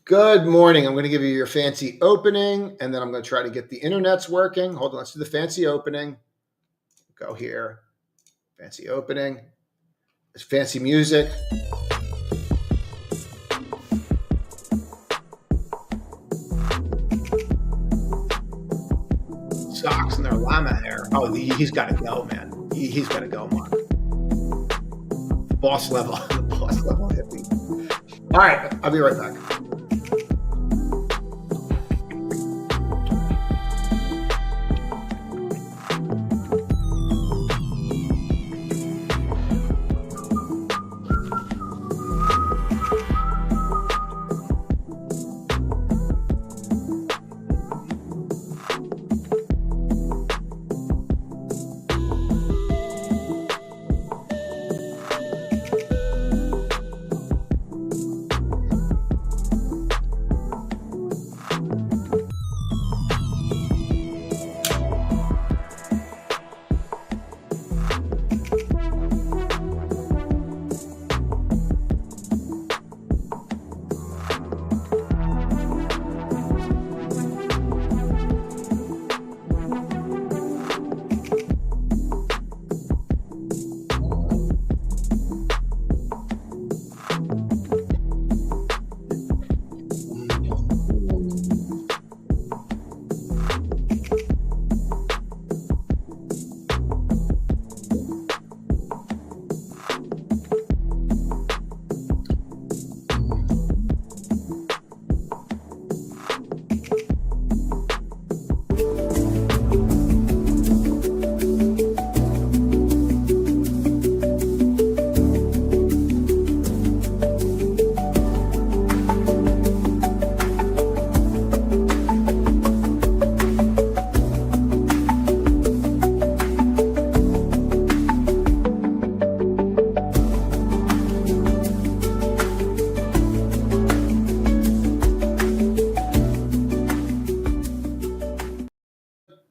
Good morning. I'm going to give you your fancy opening, and then I'm going to try to get the internet's working. Hold on. Let's do the fancy opening. Go here. Fancy opening. It's fancy music. Socks and their llama hair. Oh, he's got to go, man. He's got to go, Mark. Boss level. Boss level hippie. All right. I'll be right back.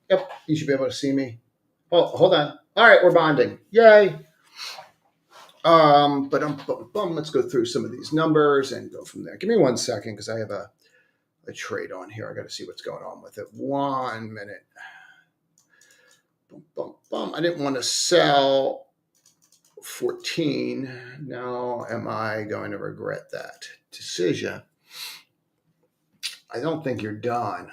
Yep, you should be able to see me. Oh, hold on. All right, we're bonding. Yay. Let's go through some of these numbers and go from there. Give me 1 second because I have a trade on here. I got to see what's going on with it. 1 minute. I didn't want to sell 14. Now, am I going to regret that decision? I don't think you're done.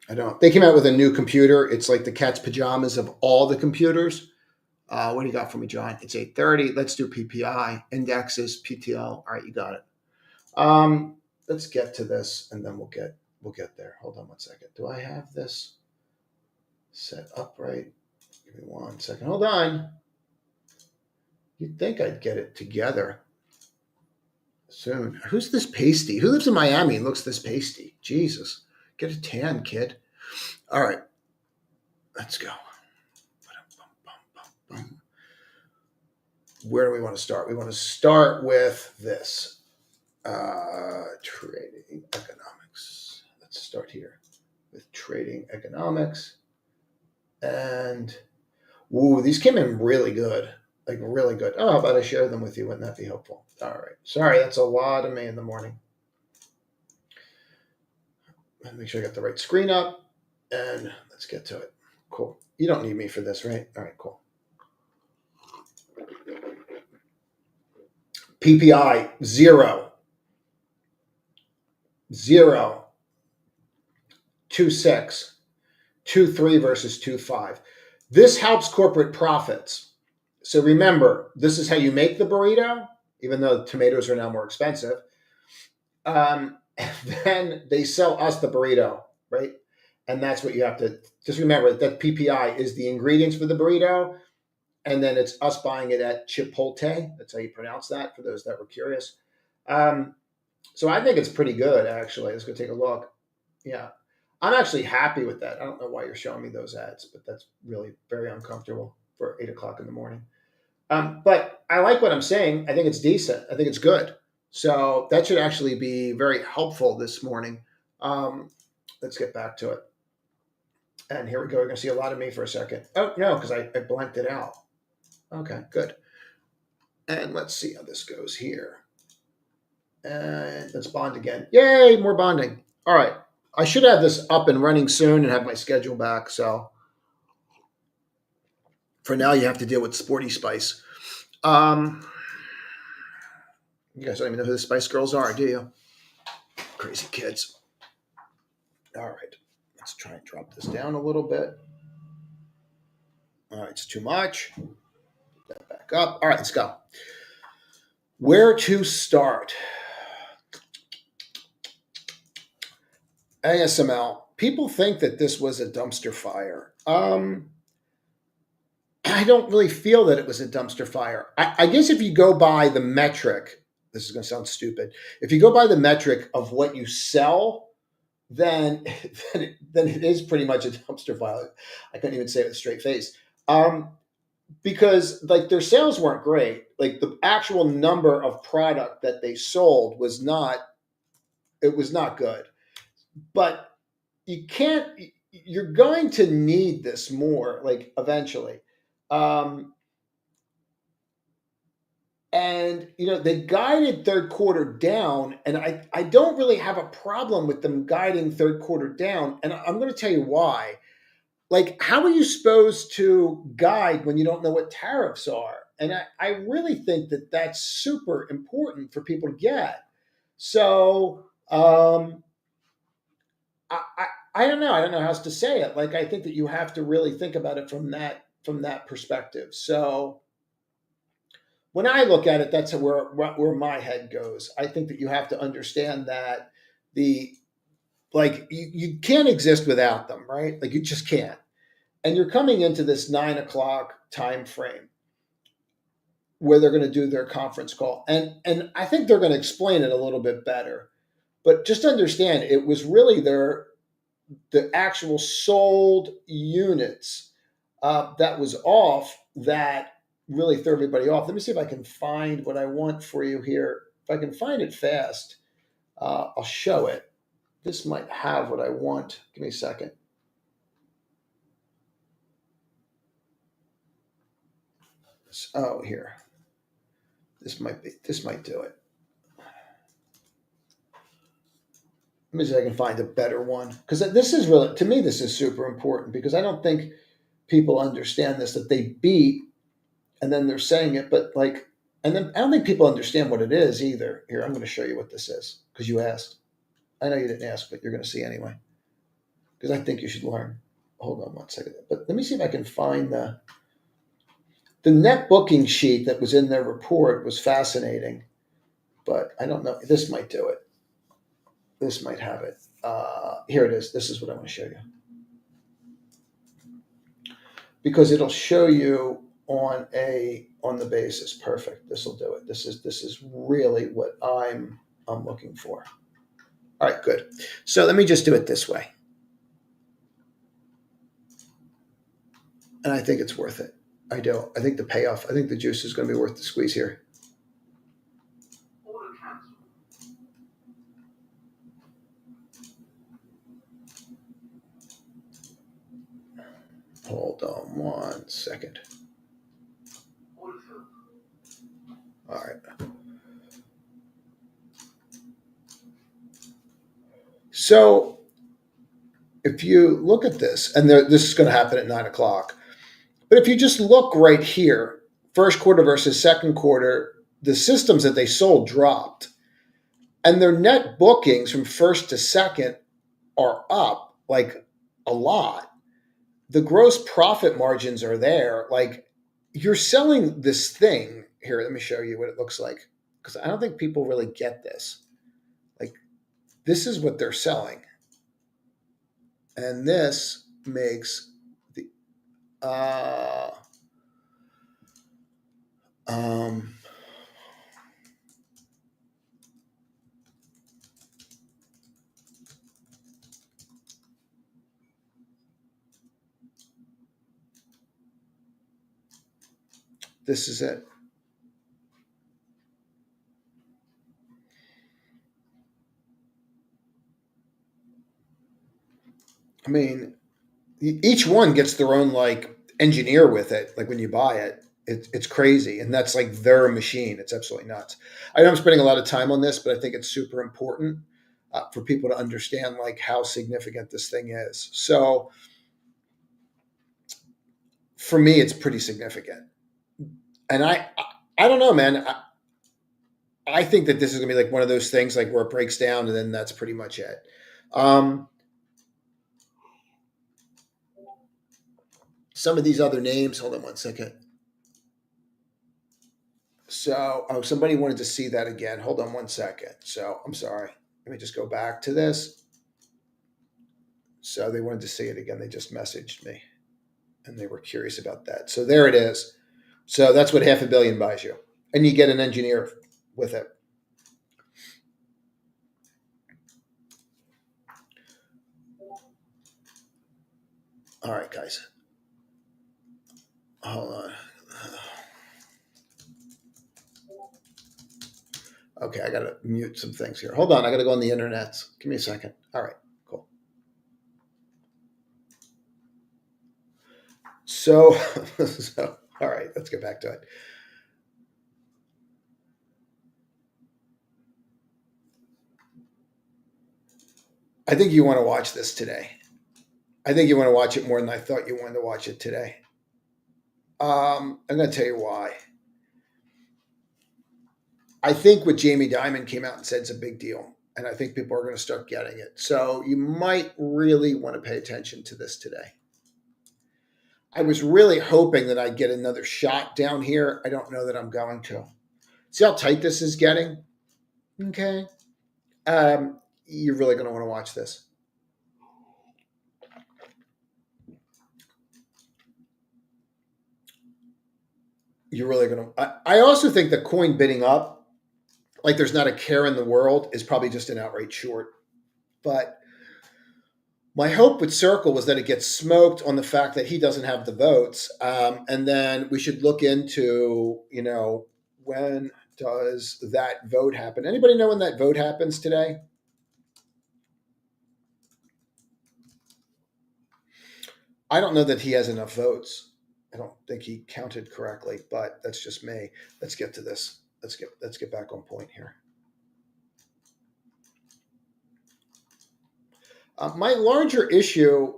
I don't. They came out with a new computer. It's like the cat's pajamas of all the computers. What do you got for me, John? It's 8:30. Let's do PPI, indexes, PTL. All right, you got it. Let's get to this, and then we'll get there. Hold on 1 second. Do I have this set up right? Give me 1 second. Hold on. You'd think I'd get it together soon. Who's this pasty? Who lives in Miami and looks this pasty? Jesus. Get a tan, kid. All right. Let's go. Where do we want to start? We want to start with this. Trading economics. Let's start here with trading economics. And, these came in really good. Like, really good. Oh, how about I share them with you? Wouldn't that be helpful? All right. Sorry, that's a lot of me in the morning. Make sure I got the right screen up, and let's get to it. Cool. You don't need me for this, right? All right, cool. PPI, 0. 0. 2.6. 2.3 versus 2.5. This helps corporate profits. So remember, this is how you make the burrito, even though tomatoes are now more expensive. Then they sell us the burrito, right? And that's what you have to just remember, that PPI is the ingredients for the burrito. And then it's us buying it at Chipotle. That's how you pronounce that for those that were curious. So I think it's pretty good, actually. Let's go take a look. Yeah. I'm actually happy with that. I don't know why you're showing me those ads, but that's really very uncomfortable for 8 o'clock in the morning. But I like what I'm saying. I think it's decent. I think it's good. So that should actually be very helpful this morning. Let's get back to it. And here we go. You're going to see a lot of me for a second. Oh, no, because I blanked it out. Okay, good. And let's see how this goes here. And let's bond again. Yay, more bonding. All right. I should have this up and running soon and have my schedule back. So for now, you have to deal with Sporty Spice. You guys don't even know who the Spice Girls are, do you? Crazy kids. All right. Let's try and drop this down a little bit. All right. It's too much. Put that back up. All right. Let's go. Where to start? ASML. People think that this was a dumpster fire. I don't really feel that it was a dumpster fire. I guess if you go by the metric, this is going to sound stupid. If you go by the metric of what you sell, then then it is pretty much a dumpster fire. I couldn't even say it with a straight face, because like their sales weren't great. Like the actual number of product that they sold was not. It was not good. But you can't. You're going to need this more, like eventually. Um, and they guided third quarter down, and I don't really have a problem with them guiding third quarter down, and I'm going to tell you why. Like, how are you supposed to guide when you don't know what tariffs are? And I really think that that's super important for people to get. So I don't know. I don't know how else to say it. Like, I think that you have to really think about it from that perspective. So when I look at it, that's where my head goes. I think that you have to understand that the like you can't exist without them, right? Like you just can't. And you're coming into this 9 o'clock time frame where they're going to do their conference call, and I think they're going to explain it a little bit better. But just understand, it was really the actual sold units that was off that really threw everybody off. Let me see if I can find what I want for you here. If I can find it fast, I'll show it. This might have what I want. Give me a second. Oh, here. This might do it. Let me see if I can find a better one. Because this is really, to me, this is super important because I don't think people understand this, that they beat and then they're saying it, but like, and then I don't think people understand what it is either. Here, I'm going to show you what this is because you asked. I know you didn't ask, but you're going to see anyway because I think you should learn. Hold on one second. But let me see if I can find the net booking sheet that was in their report was fascinating, but I don't know. This might do it. This might have it. Here it is. This is what I want to show you because it'll show you on the basis. Perfect. This will do it. This is really what I'm looking for. All right, good. So let me just do it this way. And I think it's worth it. I do. I think the payoff, I think the juice is going to be worth the squeeze here. Hold on one second. All right. So if you look at this, and this is going to happen at 9 o'clock, but if you just look right here, first quarter versus second quarter, the systems that they sold dropped. And their net bookings from first to second are up like a lot. The gross profit margins are there. Like you're selling this thing here. Let me show you what it looks like because I don't think people really get this. Like this is what they're selling, and this makes the this is it. I mean, each one gets their own like engineer with it. Like when you buy it, It's crazy, and that's like their machine. It's absolutely nuts. I know I'm spending a lot of time on this, but I think it's super important for people to understand like how significant this thing is. So for me, it's pretty significant, and I don't know, man. I think that this is gonna be like one of those things like where it breaks down, and then that's pretty much it. Um, some of these other names. Hold on one second. So, oh, somebody wanted to see that again. Hold on one second. So, I'm sorry. Let me just go back to this. So, they wanted to see it again. They just messaged me and they were curious about that. So, there it is. So, that's what 500 million buys you. And you get an engineer with it. All right, guys. Hold on. Okay, I got to mute some things here. Hold on. I got to go on the internet. Give me a second. All right, cool. So, all right, let's get back to it. I think you want to watch this today. I think you want to watch it more than I thought you wanted to watch it today. I'm going to tell you why. I think what Jamie Dimon came out and said is a big deal, and I think people are going to start getting it. So you might really want to pay attention to this today. I was really hoping that I'd get another shot down here. I don't know that I'm going to. See how tight this is getting? Okay. You're really going to want to watch this. You're really going to. I also think the coin bidding up, like there's not a care in the world, is probably just an outright short. But my hope with Circle was that it gets smoked on the fact that he doesn't have the votes. And then we should look into, when does that vote happen? Anybody know when that vote happens today? I don't know that he has enough votes. I don't think he counted correctly, but that's just me. Let's get to this. Let's get back on point here. My larger issue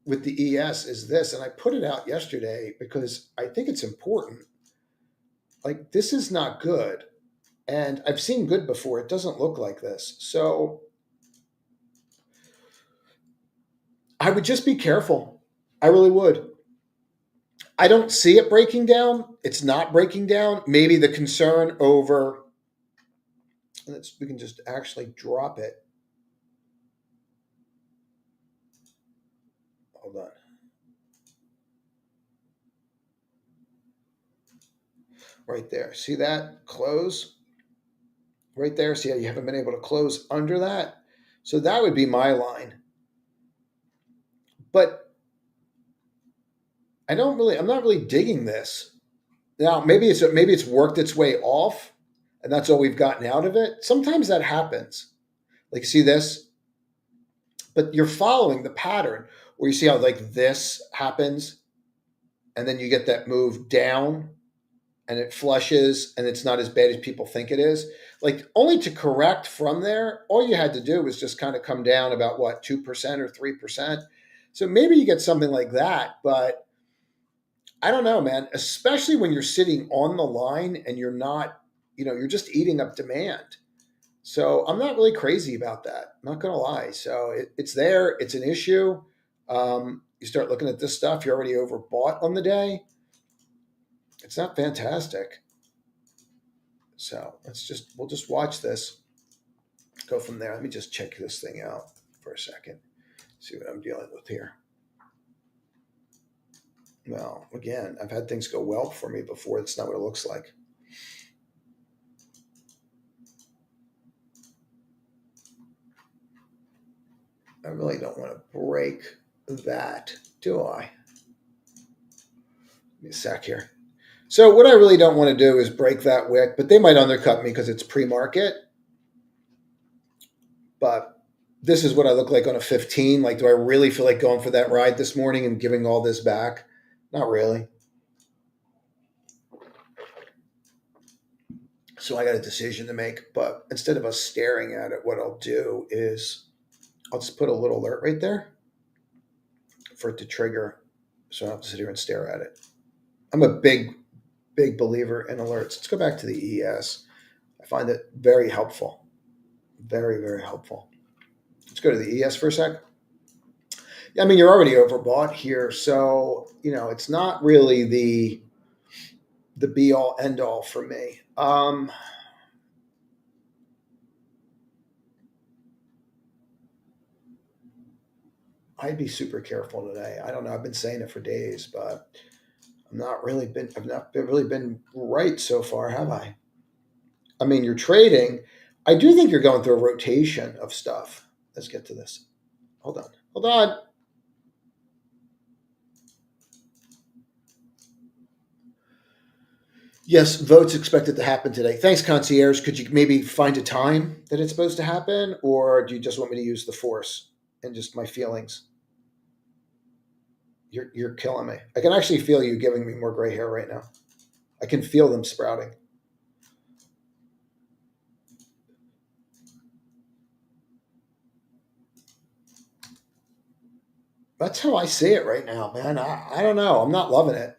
with the ES is this, and I put it out yesterday because I think it's important. Like, this is not good. And I've seen good before. It doesn't look like this. So I would just be careful. I really would. I don't see it breaking down. It's not breaking down. Maybe the concern over, we can just actually drop it. Hold on. Right there. See that? Close. Right there. See how you haven't been able to close under that? So that would be my line. But I'm not really digging this. Now, maybe it's worked its way off, and that's all we've gotten out of it. Sometimes that happens. Like, you see this, but you're following the pattern where you see how like this happens, and then you get that move down, and it flushes, and it's not as bad as people think it is. Like, only to correct from there, all you had to do was just kind of come down about 2% or 3%. So maybe you get something like that, but I don't know, man, especially when you're sitting on the line and you're not, you're just eating up demand. So I'm not really crazy about that. I'm not going to lie. So it's there. It's an issue. You start looking at this stuff, you're already overbought on the day. It's not fantastic. So we'll just watch this. Go from there. Let me just check this thing out for a second. See what I'm dealing with here. Well, again, I've had things go well for me before. That's not what it looks like. I really don't want to break that, do I? Give me a sec here. So what I really don't want to do is break that wick, but they might undercut me because it's pre-market. But this is what I look like on a 15. Like, do I really feel like going for that ride this morning and giving all this back? Not really. So I got a decision to make. But instead of us staring at it, what I'll do is I'll just put a little alert right there for it to trigger, so I don't have to sit here and stare at it. I'm a big believer in alerts. Let's go back to the ES. I find it very helpful. Very helpful. Let's go to the ES for a sec. Yeah, I mean, you're already overbought here, so it's not really the be all end all for me. I'd be super careful today. I don't know. I've been saying it for days, but I've not really been right so far, have I? I mean, you're trading. I do think you're going through a rotation of stuff. Let's get to this. Hold on. Hold on. Yes, votes expected to happen today. Thanks, concierge. Could you maybe find a time that it's supposed to happen, or do you just want me to use the force and just my feelings? You're killing me. I can actually feel you giving me more gray hair right now. I can feel them sprouting. That's how I see it right now, man. I don't know. I'm not loving it.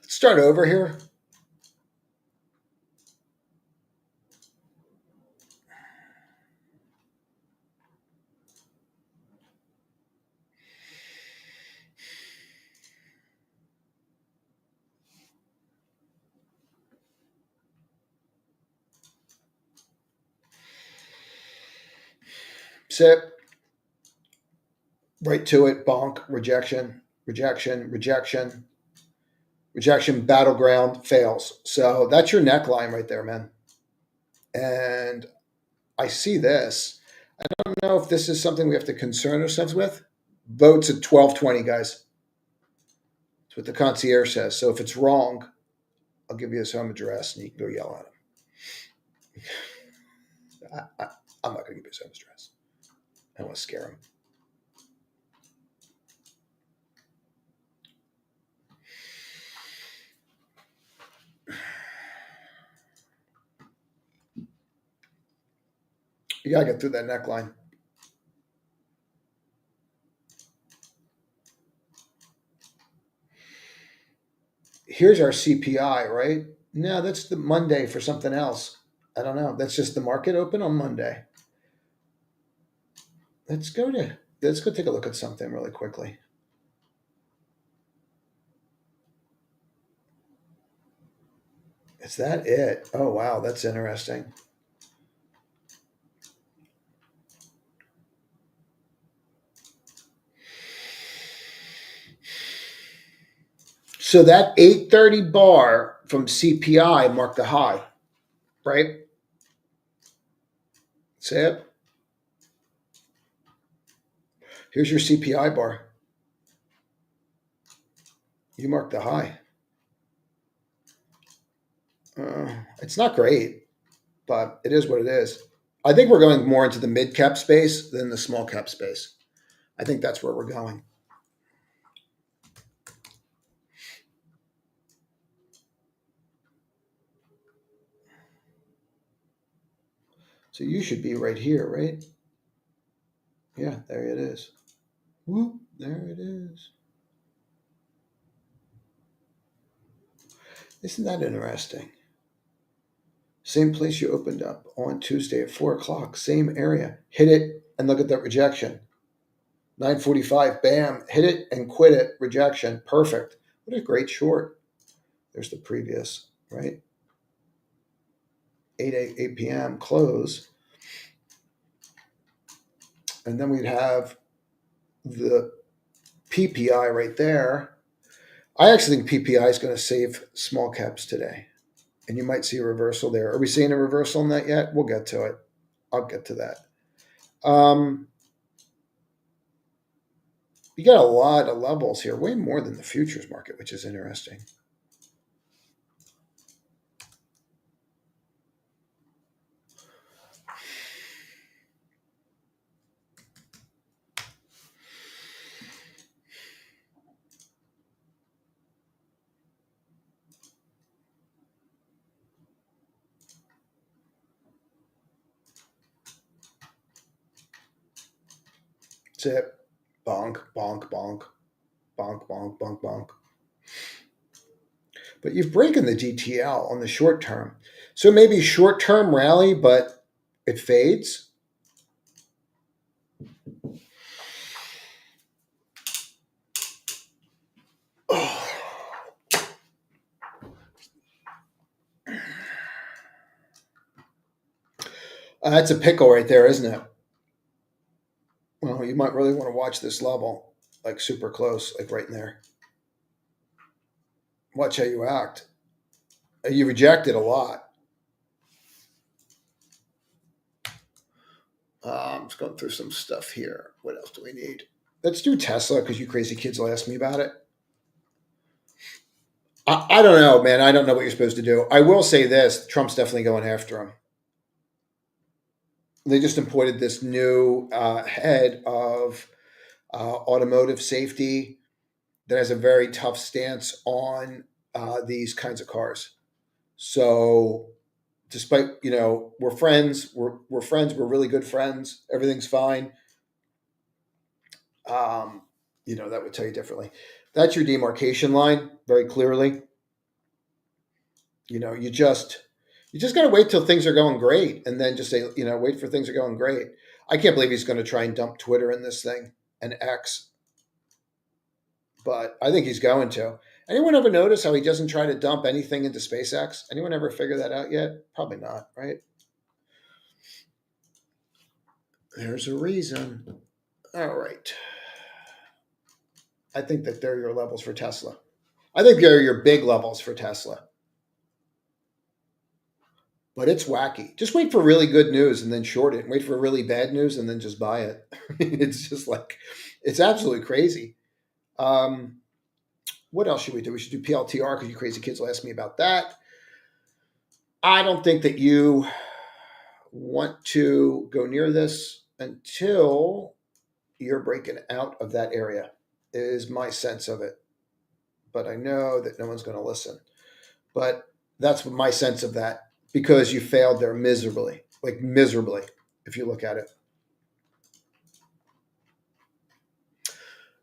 Let's start over here. Sit right to it. Bonk. Rejection. Rejection. Rejection. Rejection. Battleground fails. So that's your neckline right there, man. And I see this. I don't know if this is something we have to concern ourselves with. Votes at 12:20, guys. That's what the concierge says. So if it's wrong, I'll give you his home address and you can go yell at him. I'm not going to give you his home address. I don't want to scare him. You got to get through that neckline. Here's our CPI, right? No, that's the Monday for something else. I don't know. That's just the market open on Monday. Let's go take a look at something really quickly. Is that it? Oh wow, that's interesting. So that 830 bar from CPI marked the high, right? See it? Here's your CPI bar. You marked the high. It's not great, but it is what it is. I think we're going more into the mid cap space than the small cap space. I think that's where we're going. So you should be right here, right? Yeah, there it is. Whoop, there it is. Isn't that interesting? Same place you opened up on Tuesday at 4 o'clock, same area. Hit it and look at that rejection. 9:45, bam, hit it and quit it, rejection, perfect. What a great short. There's the previous, right? 8 p.m. close. And then we'd have the PPI right there. I actually think PPI is going to save small caps today. And you might see a reversal there. Are we seeing a reversal in that yet? We'll get to it. I'll get to that. You got a lot of levels here, way more than the futures market, which is interesting. That's it. Bonk, bonk, bonk, bonk, bonk, bonk, bonk. But you've broken the DTL on the short term. So maybe short term rally, but it fades. Oh. That's a pickle right there, isn't it? Well, you might really want to watch this level, like super close, like right in there. Watch how you act. You rejected a lot. I'm just going through some stuff here. What else do we need? Let's do Tesla because you crazy kids will ask me about it. I don't know, man. I don't know what you're supposed to do. I will say this: Trump's definitely going after him. They just appointed this new head of automotive safety that has a very tough stance on these kinds of cars. So, despite we're friends, we're friends, we're really good friends. Everything's fine. Um, that would tell you differently. That's your demarcation line, very clearly. You just got to wait till things are going great, and then just say, wait for things are going great. I can't believe he's going to try and dump Twitter in this thing and X, but I think he's going to. Anyone ever notice how he doesn't try to dump anything into SpaceX? Anyone ever figure that out yet? Probably not, right? There's a reason. All right. I think that they're your levels for Tesla. I think they're your big levels for Tesla. But it's wacky. Just wait for really good news and then short it. Wait for really bad news and then just buy it. It's just like, it's absolutely crazy. What else should we do? We should do PLTR because you crazy kids will ask me about that. I don't think that you want to go near this until you're breaking out of that area, is my sense of it. But I know that no one's going to listen. But that's my sense of that because you failed there miserably, like miserably, if you look at it.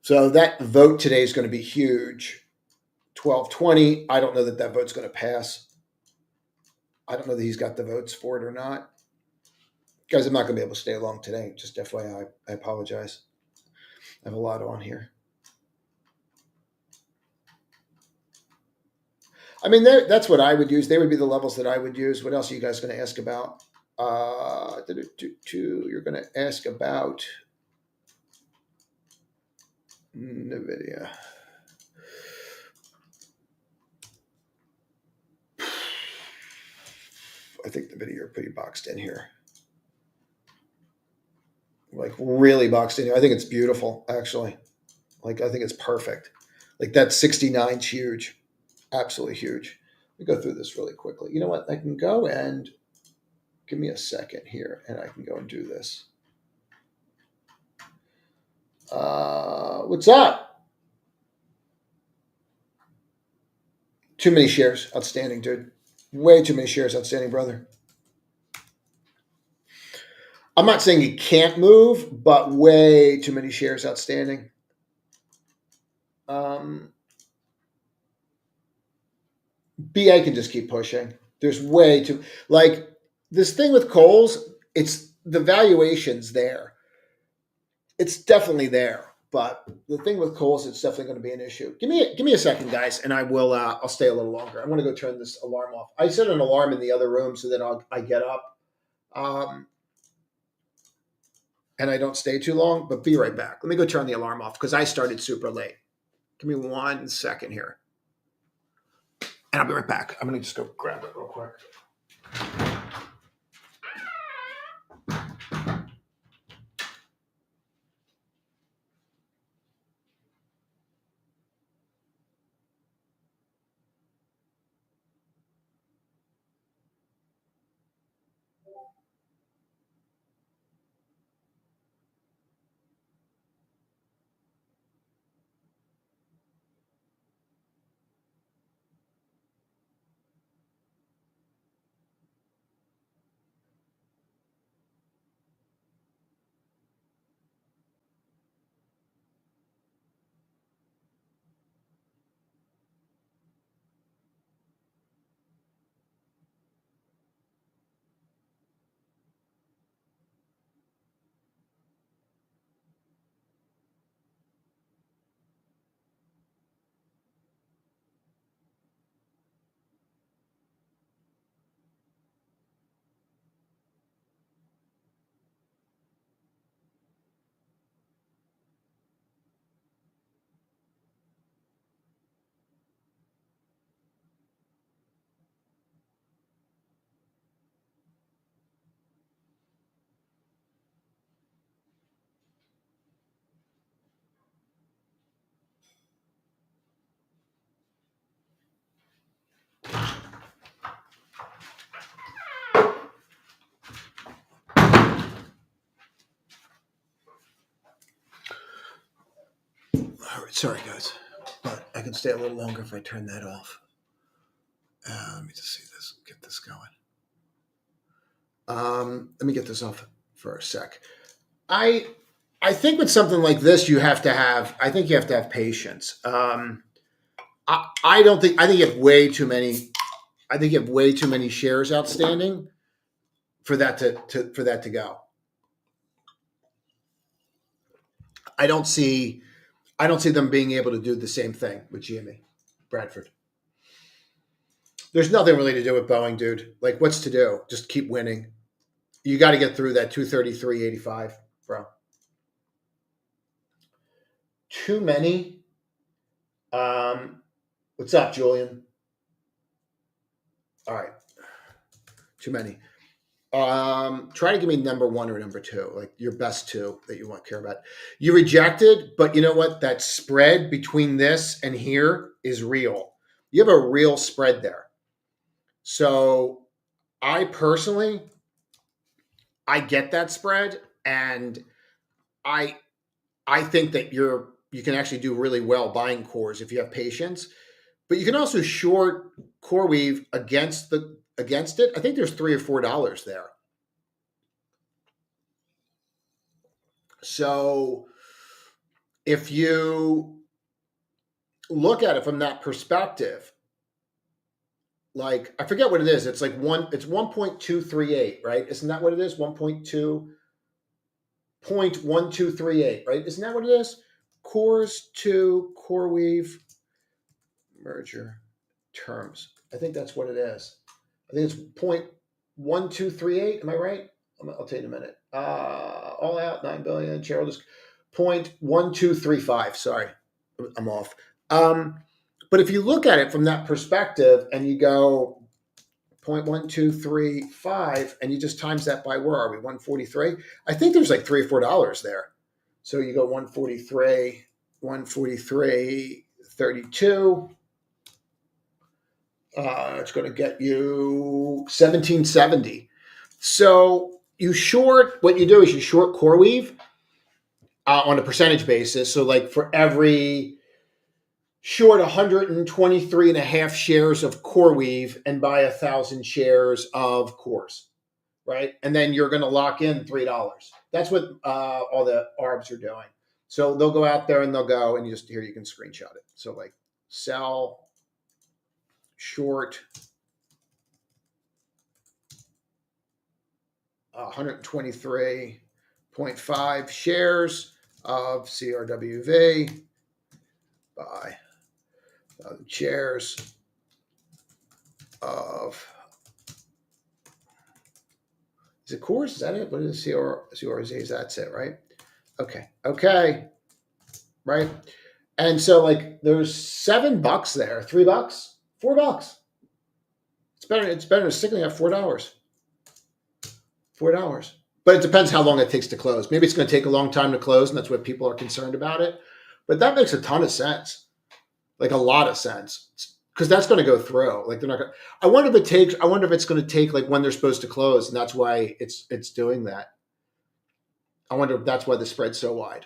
So that vote today is going to be huge. 1220. I don't know that vote's going to pass. I don't know that he's got the votes for it or not. Guys, I'm not going to be able to stay long today. Just FYI, I apologize. I have a lot on here. I mean, that's what I would use. They would be the levels that I would use. What else are you guys going to ask about? You're going to ask about NVIDIA. I think the video are pretty boxed in here. Like really boxed in here. I think it's beautiful, actually. Like I think it's perfect. Like that 69 is huge. Absolutely huge. Let me go through this really quickly. You know what? I can go and give me a second here and I can go and do this. What's up? Too many shares outstanding, dude. Way too many shares outstanding, brother. I'm not saying you can't move, but way too many shares outstanding. BA can just keep pushing. There's way too, like this thing with Coles, it's the valuation's there. It's definitely there. But the thing with Coles, it's definitely going to be an issue. Give me a second, guys, and I will. I'll stay a little longer. I want to go turn this alarm off. I set an alarm in the other room so that I get up, and I don't stay too long. But be right back. Let me go turn the alarm off because I started super late. Give me 1 second here. And I'll be right back. I'm going to just go grab it real quick. All right, sorry guys, but I can stay a little longer if I turn that off. Let me just see this, get this going. Let me get this off for a sec. I think with something like this, you have to have. I think you have to have patience. I don't think. I think you have way too many. I think you have way too many shares outstanding for that to go. I don't see them being able to do the same thing with GME, Bradford. There's nothing really to do with Boeing, dude. Like, what's to do? Just keep winning. You got to get through that 233.85, bro. Too many. What's up, Julian? All right. Too many. Try to give me number one or number two, like your best two that you want care about. You rejected, but you know what? That spread between this and here is real. You have a real spread there. So I personally, I get that spread, and I think that you can actually do really well buying cores if you have patience. But you can also short CoreWeave against it. I think there's $3 or $4 there. So if you look at it from that perspective, like I forget what it is. It's like it's 1.238, right? Isn't that what it is? 1.2.1238, right? Isn't that what it is? Cores to CoreWeave merger terms. I think that's what it is. I think it's 0.1238. Am I right? I'll tell you in a minute. All out 9 billion shareholders. 0.1235. Sorry, I'm off. But if you look at it from that perspective and you go 0.1235 and you just times that by, where are we? 143. I think there's like $3 or $4 there. So you go 143, 143.32. It's going to get you 1770. So what you do is you short CoreWeave on a percentage basis. So like for every short 123 and a half shares of CoreWeave and buy 1,000 shares of cores, right? And then you're going to lock in $3. That's what all the ARBs are doing. So they'll go out there and they'll go, and you can screenshot it. So like sell, short, 123.5 shares of CRWV, buy shares of, is it cores? Is that it? What is CRZ? That's it, right? Okay. Right. And so like there's $7 there, $3, $4. It's better than sticking at $4. $4. But it depends how long it takes to close. Maybe it's going to take a long time to close, and that's what people are concerned about it. But that makes a ton of sense, like a lot of sense, because that's going to go through. Like they're not going. I wonder if it takes. I wonder if it's going to take like when they're supposed to close, and that's why it's doing that. I wonder if that's why the spread's so wide.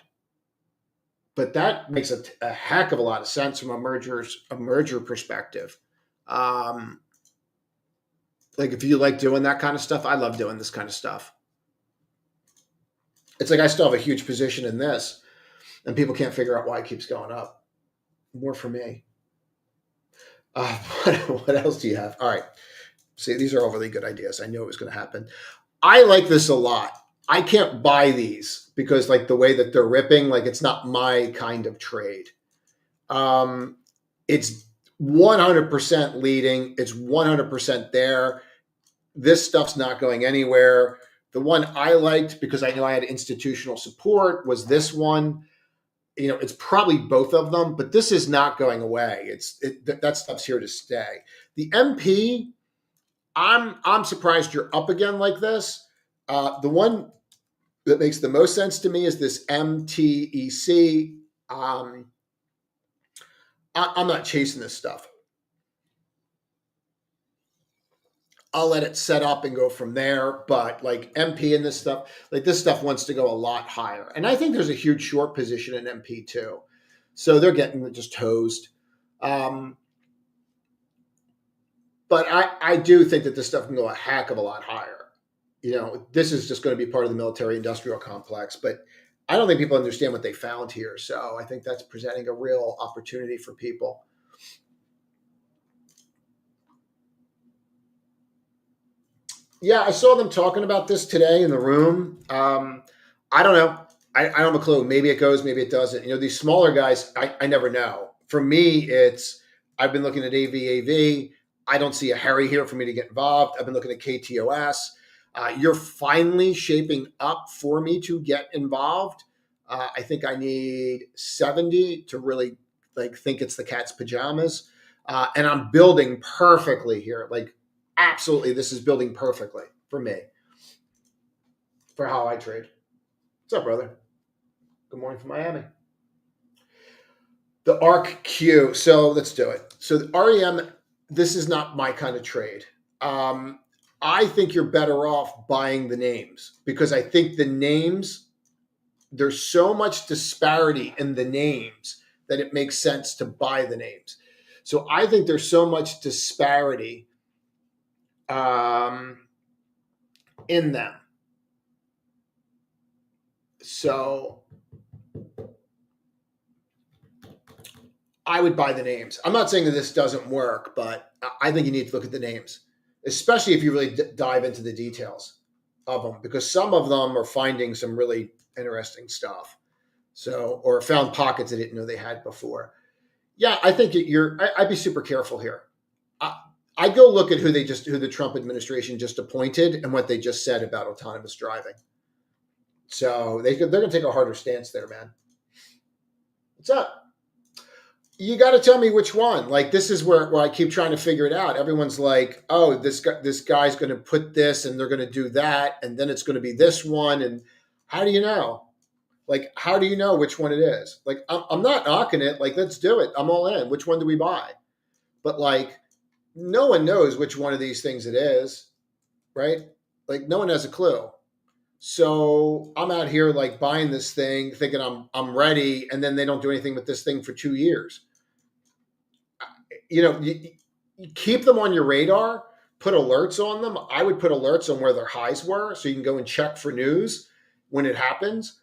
But that makes a heck of a lot of sense from a merger perspective. Um, like if you like doing that kind of stuff, I love doing this kind of stuff. It's like I still have a huge position in this, and people can't figure out why it keeps going up. More for me. What else do you have? All right. See, these are all really good ideas. I knew it was going to happen. I like this a lot. I can't buy these because, like, the way that they're ripping, like, it's not my kind of trade. It's 100% leading. It's 100% there. This stuff's not going anywhere. The one I liked because I know I had institutional support was this one. You know, it's probably both of them, but this is not going away. That stuff's here to stay. The MP, I'm surprised you're up again like this. The one that makes the most sense to me is this MTEC. I'm not chasing this stuff. I'll let it set up and go from there. But like MP and this stuff, like this stuff wants to go a lot higher. And I think there's a huge short position in MP too. So they're getting just hosed. But I do think that this stuff can go a heck of a lot higher. You know, this is just going to be part of the military industrial complex. But I don't think people understand what they found here. So I think that's presenting a real opportunity for people. Yeah, I saw them talking about this today in the room. I don't know. I don't have a clue. Maybe it goes, maybe it doesn't. You know, these smaller guys, I never know. For me, it's I've been looking at AVAV. I don't see a hurry here for me to get involved. I've been looking at KTOS. You're finally shaping up for me to get involved. I think I need 70 to really like think it's the cat's pajamas. And I'm building perfectly here. Like absolutely, this is building perfectly for me, for how I trade. What's up, brother? Good morning from Miami. The ARC Q. So let's do it. So the REM, this is not my kind of trade. I think you're better off buying the names because I think the names, there's so much disparity in the names that it makes sense to buy the names. So I think there's so much disparity in them. So I would buy the names. I'm not saying that this doesn't work, but I think you need to look at the names, especially if you really dive into the details of them, because some of them are finding some really interesting stuff. So, or found pockets they didn't know they had before. Yeah, I think I'd be super careful here. I'd go look at who the Trump administration just appointed and what they just said about autonomous driving. So they're going to take a harder stance there, man. What's up? You got to tell me which one. Like this is where I keep trying to figure it out. Everyone's like, "Oh, this guy's going to put this, and they're going to do that, and then it's going to be this one." And how do you know? Like, how do you know which one it is? Like, I'm not knocking it. Like, let's do it. I'm all in. Which one do we buy? But like, no one knows which one of these things it is, right? Like, no one has a clue. So I'm out here like buying this thing, thinking I'm ready, and then they don't do anything with this thing for 2 years. You know, you keep them on your radar, put alerts on them. I would put alerts on where their highs were so you can go and check for news when it happens.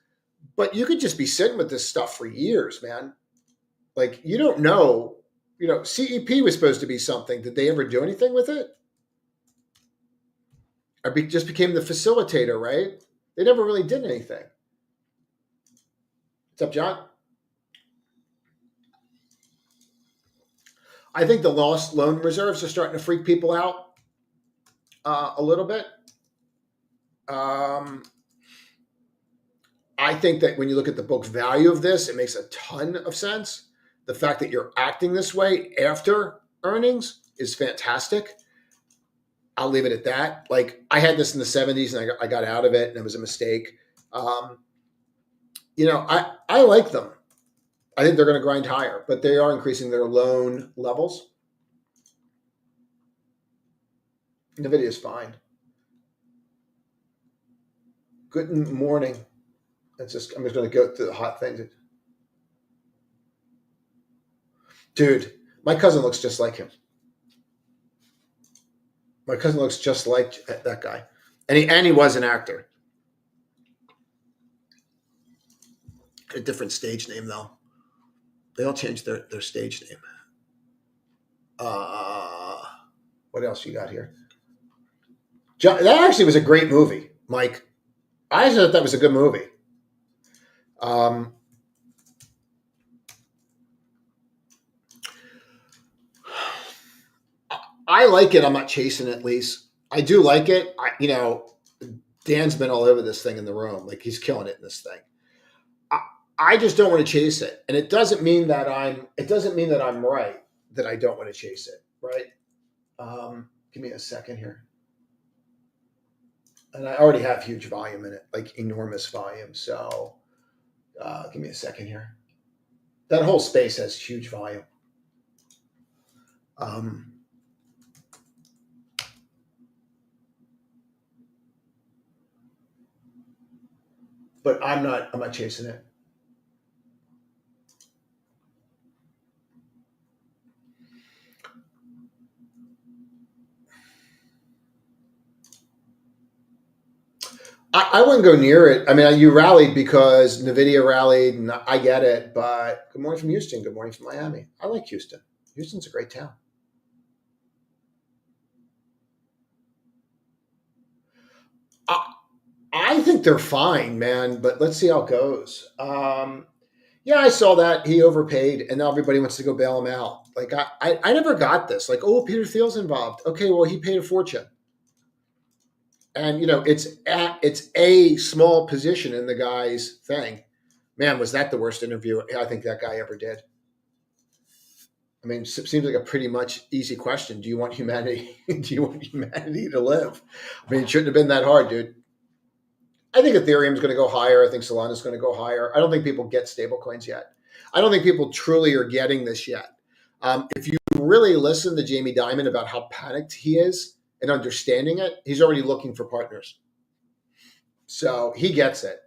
But you could just be sitting with this stuff for years, man. Like you don't know, you know, CEP was supposed to be something. Did they ever do anything with it? Or just became the facilitator, right? They never really did anything. What's up, John? I think the lost loan reserves are starting to freak people out a little bit. I think that when you look at the book value of this, it makes a ton of sense. The fact that you're acting this way after earnings is fantastic. I'll leave it at that. Like I had this in the 70s and I got out of it and it was a mistake. Um, I like them. I think they're going to grind higher, but they are increasing their loan levels. NVIDIA is fine. Good morning. I'm just going to go through the hot things. Dude, my cousin looks just like him. My cousin looks just like that guy. And he was an actor. A different stage name, though. They all changed their stage name. What else you got here? That actually was a great movie, Mike. I thought that was a good movie. I like it. I'm not chasing it, at least. I do like it. Dan's been all over this thing in the room. Like he's killing it in this thing. I just don't want to chase it. And it doesn't mean that I'm right, that I don't want to chase it. Right. Give me a second here. And I already have huge volume in it, like enormous volume. So give me a second here. That whole space has huge volume. But I'm not chasing it. I wouldn't go near it. I mean, you rallied because NVIDIA rallied, and I get it. But good morning from Houston. Good morning from Miami. I like Houston. Houston's a great town. I think they're fine, man. But let's see how it goes. Yeah, I saw that he overpaid, and now everybody wants to go bail him out. Like I never got this. Like, oh, Peter Thiel's involved. Okay, well, he paid a fortune, and it's a small position in the guy's thing. Man, was that the worst interview I think that guy ever did? I mean, it seems like a pretty much easy question. Do you want humanity? Do you want humanity to live? I mean, it shouldn't have been that hard, dude. I think Ethereum's going to go higher. I think Solana's going to go higher. I don't think people get stablecoins yet. I don't think people truly are getting this yet. If you really listen to Jamie Dimon about how panicked he is and understanding it, he's already looking for partners. So he gets it.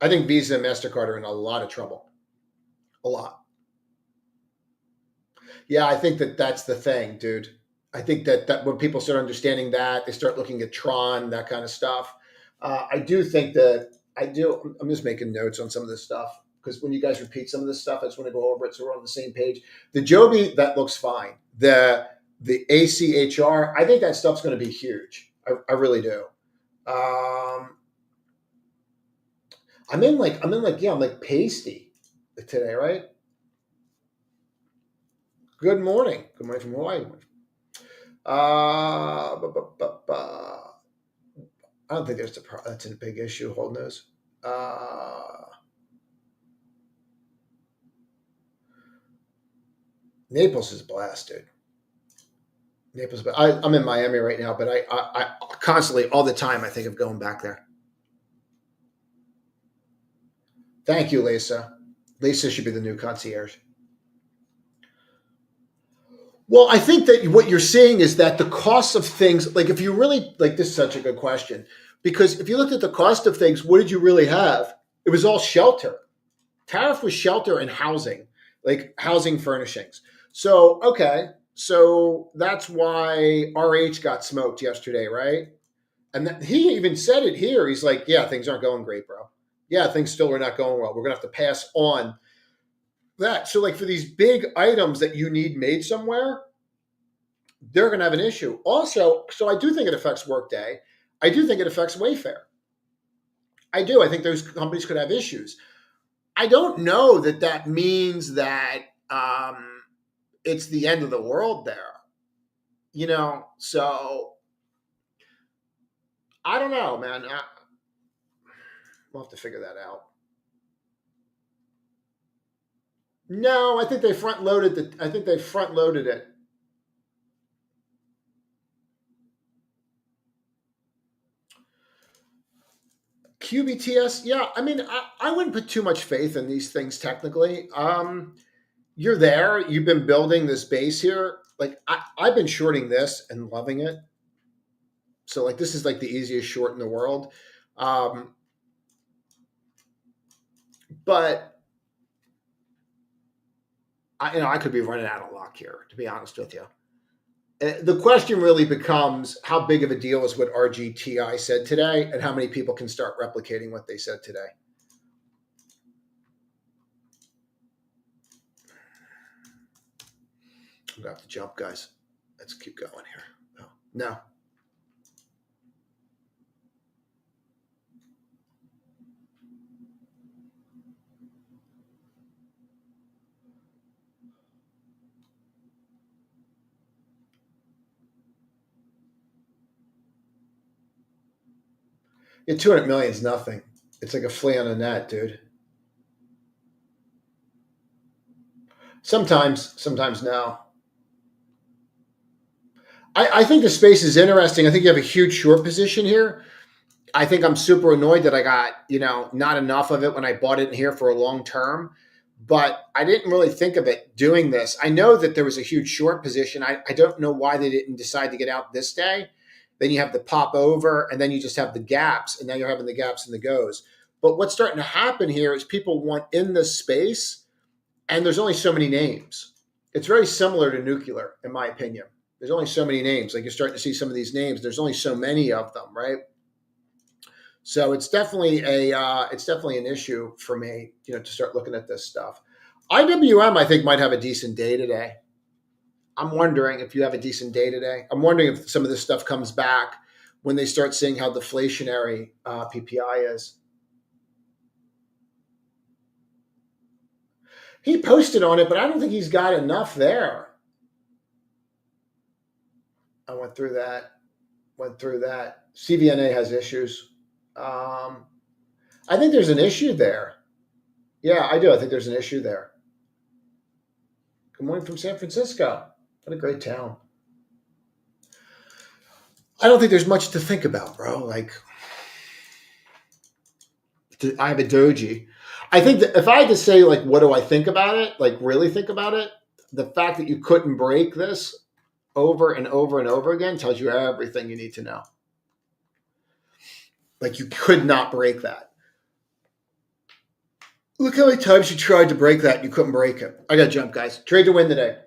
I think Visa and MasterCard are in a lot of trouble. A lot. Yeah, I think that's the thing, dude. I think that when people start understanding that, they start looking at Tron, that kind of stuff. I do think that I do. I'm just making notes on some of this stuff because when you guys repeat some of this stuff, I just want to go over it so we're on the same page. The Joby, that looks fine. The ACHR, I think that stuff's going to be huge. I really do. I'm in like pasty today, right? Good morning. Good morning from Hawaii. I don't think that's a big issue. Hold those. Naples is blasted. Naples, but I'm in Miami right now. But I constantly, all the time, I think of going back there. Thank you, Lisa. Lisa should be the new concierge. Well, I think that what you're seeing is that the cost of things, like if you really, like this is such a good question, because if you looked at the cost of things, what did you really have? It was all shelter. Tariff was shelter and housing, like housing furnishings. So, okay. So that's why RH got smoked yesterday, right? And he even said it here. He's like, yeah, things aren't going great, bro. Yeah, things still are not going well. We're going to have to pass on that. So, like for these big items that you need made somewhere, they're going to have an issue. Also, so I do think it affects Workday. I do think it affects Wayfair. I do. I think those companies could have issues. I don't know that means that it's the end of the world there. So I don't know, man. We'll have to figure that out. No, I think they front loaded it. QBTS, yeah. I mean, I wouldn't put too much faith in these things technically. You're there. You've been building this base here. Like I've been shorting this and loving it. So like this is like the easiest short in the world. Um, but I could be running out of luck here, to be honest with you. The question really becomes how big of a deal is what RGTI said today, and how many people can start replicating what they said today. I'm gonna have to jump, guys. Let's keep going here. Oh, no. Yeah, 200 million is nothing. It's like a flea on a net, dude. Sometimes no. I think the space is interesting. I think you have a huge short position here. I think I'm super annoyed that I got, not enough of it when I bought it in here for a long term. But I didn't really think of it doing this. I know that there was a huge short position. I don't know why they didn't decide to get out this day. Then you have the pop over, and then you just have the gaps, and now you're having the gaps and the goes. But what's starting to happen here is people want in this space, and there's only so many names. It's very similar to nuclear, in my opinion. There's only so many names. Like you're starting to see some of these names. There's only so many of them, right? So it's definitely an issue for me, to start looking at this stuff. IWM, I think, might have a decent day today. I'm wondering if you have a decent day today. I'm wondering if some of this stuff comes back when they start seeing how deflationary PPI is. He posted on it, but I don't think he's got enough there. I went through that. CVNA has issues. I think there's an issue there. Yeah, I do. I think there's an issue there. Good morning from San Francisco. What a great town. I don't think there's much to think about, bro. Like, I have a doji. I think that if I had to say, like, what do I think about it? Like, really think about it? The fact that you couldn't break this over and over and over again tells you everything you need to know. Like, you could not break that. Look how many times you tried to break that and you couldn't break it. I got to jump, guys. Trade to win today.